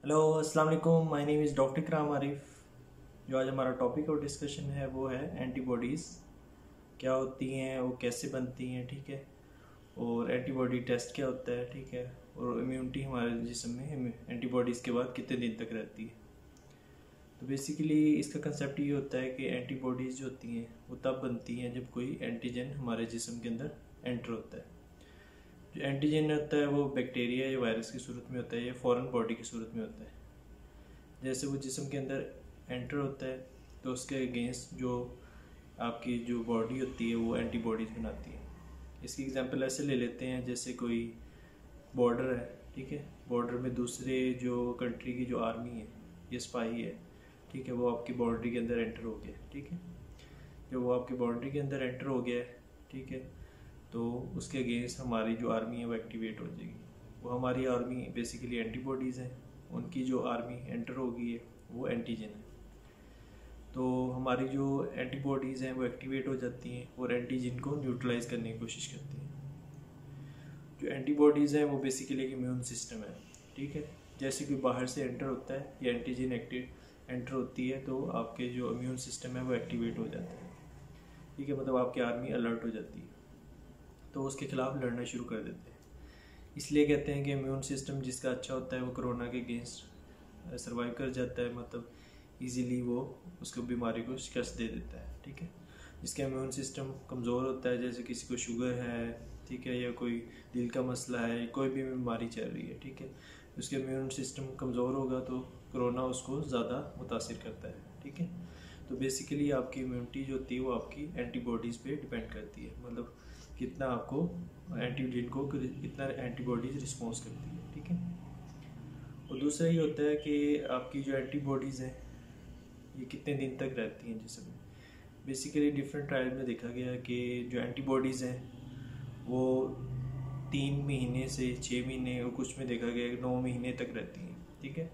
Hello अस्सलाम वालेकुम, my name is doctor इकराम आरिफ। जो आज हमारा टॉपिक और डिस्कशन है वो है एंटीबॉडीज़ क्या होती हैं, वो कैसे बनती हैं, ठीक है। और एंटीबॉडी टेस्ट क्या होता है, ठीक है। और इम्यूनिटी हमारे जिस्म में एंटीबॉडीज़ के बाद कितने दिन तक रहती है। तो बेसिकली इसका कंसेप्ट ये होता है कि एंटीबॉडीज़ जो होती हैं वो तब बनती हैं जब कोई एंटीजन हमारे जिस्म के अंदर एंटर होता है। जो एंटीजन होता है वो बैक्टीरिया या वायरस की सूरत में होता है या फॉरेन बॉडी की सूरत में होता है। जैसे वो जिस्म के अंदर एंटर होता है तो उसके अगेंस्ट जो आपकी जो बॉडी होती है वो एंटीबॉडीज़ बनाती है। इसकी एग्जांपल ऐसे ले लेते हैं, जैसे कोई बॉर्डर है, ठीक है। बॉर्डर में दूसरे जो कंट्री की जो आर्मी है या स्पाई है, ठीक है, वो आपकी बाउंड्री के अंदर एंटर हो गया, ठीक है। जब वो आपकी बाउंड्री के अंदर एंटर हो गया है, ठीक है, तो उसके अगेंस्ट हमारी जो आर्मी है वो एक्टिवेट हो जाएगी। वो हमारी आर्मी बेसिकली एंटीबॉडीज़ हैं, उनकी जो आर्मी एंटर हो गई है वो एंटीजन है। तो हमारी जो एंटीबॉडीज़ हैं वो एक्टिवेट हो जाती हैं और एंटीजन को न्यूट्रलाइज करने की कोशिश करती हैं। जो एंटीबॉडीज़ हैं वो बेसिकली एक इम्यून सिस्टम है, ठीक है। जैसे कि बाहर से एंटर होता है या एंटीजन एंटर होती है तो आपके जो इम्यून सिस्टम है वो एक्टिवेट हो जाता है, ठीक है। मतलब आपकी आर्मी अलर्ट हो जाती है तो उसके खिलाफ लड़ना शुरू कर देते हैं। इसलिए कहते हैं कि इम्यून सिस्टम जिसका अच्छा होता है वो कोरोना के अगेंस्ट सर्वाइव कर जाता है, मतलब इजीली वो उसको बीमारी को शिकस्त दे देता है, ठीक है। जिसका इम्यून सिस्टम कमज़ोर होता है, जैसे किसी को शुगर है, ठीक है, या कोई दिल का मसला है, कोई भी बीमारी चल रही है, ठीक है, उसके इम्यून सिस्टम कमज़ोर होगा तो कोरोना उसको ज़्यादा मुतासिर करता है, ठीक है। तो बेसिकली आपकी इम्यूनिटी जो होती है वो आपकी एंटीबॉडीज़ पे डिपेंड करती है, मतलब कितना आपको एंटीजन को कितना एंटीबॉडीज़ रिस्पॉन्स करती है, ठीक है। और दूसरा ये होता है कि आपकी जो एंटीबॉडीज़ हैं ये कितने दिन तक रहती हैं जिसमें बेसिकली डिफरेंट ट्रायल में देखा गया है कि जो एंटीबॉडीज़ हैं वो 3 महीने से 6 महीने और कुछ में देखा गया है 9 महीने तक रहती हैं, ठीक है।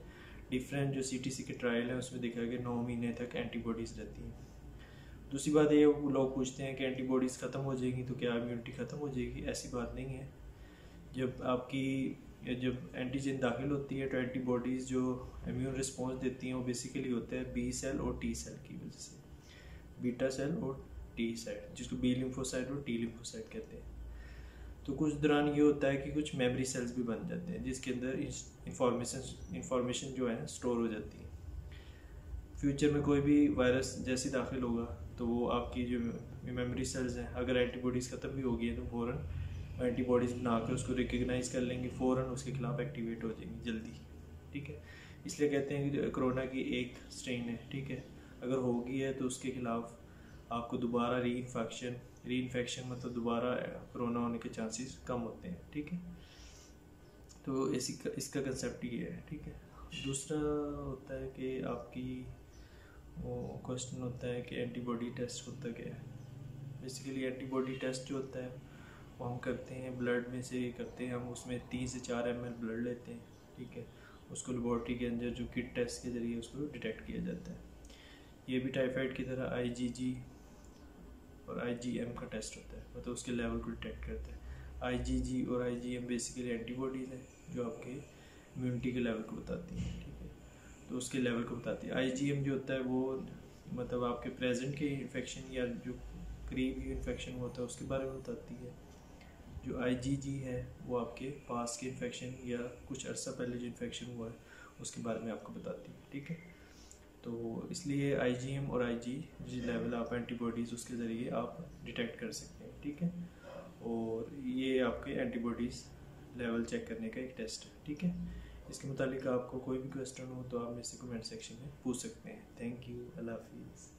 डिफरेंट जो CTC के ट्रायल है उसमें देखा गया 9 महीने तक एंटीबॉडीज़ रहती हैं। दूसरी बात ये लोग पूछते हैं कि एंटीबॉडीज़ ख़त्म हो जाएगी तो क्या इम्यूनिटी ख़त्म हो जाएगी। ऐसी बात नहीं है। जब एंटीजन दाखिल होती है तो एंटीबॉडीज़ जो इम्यून रिस्पॉन्स देती हैं वो बेसिकली होता है बी सेल और टी सेल की वजह से, बीटा सेल और टी सेल, जिसको बी लिम्फोसाइट और टी लिम्फोसाइट कहते हैं। तो कुछ दौरान ये होता है कि कुछ मेमोरी सेल्स भी बन जाते हैं जिसके अंदर इंफॉर्मेशन जो है स्टोर हो जाती है। फ्यूचर में कोई भी वायरस जैसे दाखिल होगा तो वो आपकी जो मेमोरी सेल्स हैं, अगर एंटीबॉडीज़ ख़त्म भी होगी है तो फ़ौरन एंटीबॉडीज़ बनाकर उसको रिकग्नाइज़ कर लेंगे, फ़ौरन उसके खिलाफ एक्टिवेट हो जाएंगी जल्दी, ठीक है। इसलिए कहते हैं कि कोरोना की एक स्ट्रेन है, ठीक है, अगर होगी है तो उसके खिलाफ आपको दोबारा री इन्फेक्शन मतलब दोबारा कोरोना होने के चांसेस कम होते हैं, ठीक है। तो इसका कंसेप्ट ये है, ठीक है। दूसरा होता है कि आपकी वो क्वेश्चन होता है कि एंटीबॉडी टेस्ट होता क्या है। बेसिकली एंटीबॉडी टेस्ट जो होता है वो हम करते हैं ब्लड में से करते हैं, हम उसमें 3 से 4 ml ब्लड लेते हैं, ठीक है। उसको लेबॉर्ट्री के अंदर जो किट टेस्ट के ज़रिए उसको डिटेक्ट किया जाता है। ये भी टाइफाइड की तरह IgG और IgM का टेस्ट होता है, मतलब उसके लेवल को डिटेक्ट करता है। IgG और IgM बेसिकली एंटीबॉडीज़ हैं जो आपके इम्यूनिटी के लेवल को बताती हैं, ठीक है। तो उसके लेवल को बताती है। IgM जो होता है वो मतलब आपके प्रेजेंट के इन्फेक्शन या जो करीब ही इन्फेक्शन होता है उसके बारे में बताती है। जो IgG है वो आपके पास के इन्फेक्शन या कुछ अर्सा पहले जो इन्फेक्शन हुआ है उसके बारे में आपको बताती है, ठीक है। तो इसलिए IgM और IgG लेवल आप एंटीबॉडीज़ उसके ज़रिए आप डिटेक्ट कर सकते हैं, ठीक है। और ये आपके एंटीबॉडीज़ लेवल चेक करने का एक टेस्ट है, ठीक है। इसके मुतालिक आपको कोई भी क्वेश्चन हो तो आप मेरे से कमेंट सेक्शन में पूछ सकते हैं। थैंक यू, अल्लाह हाफिज़।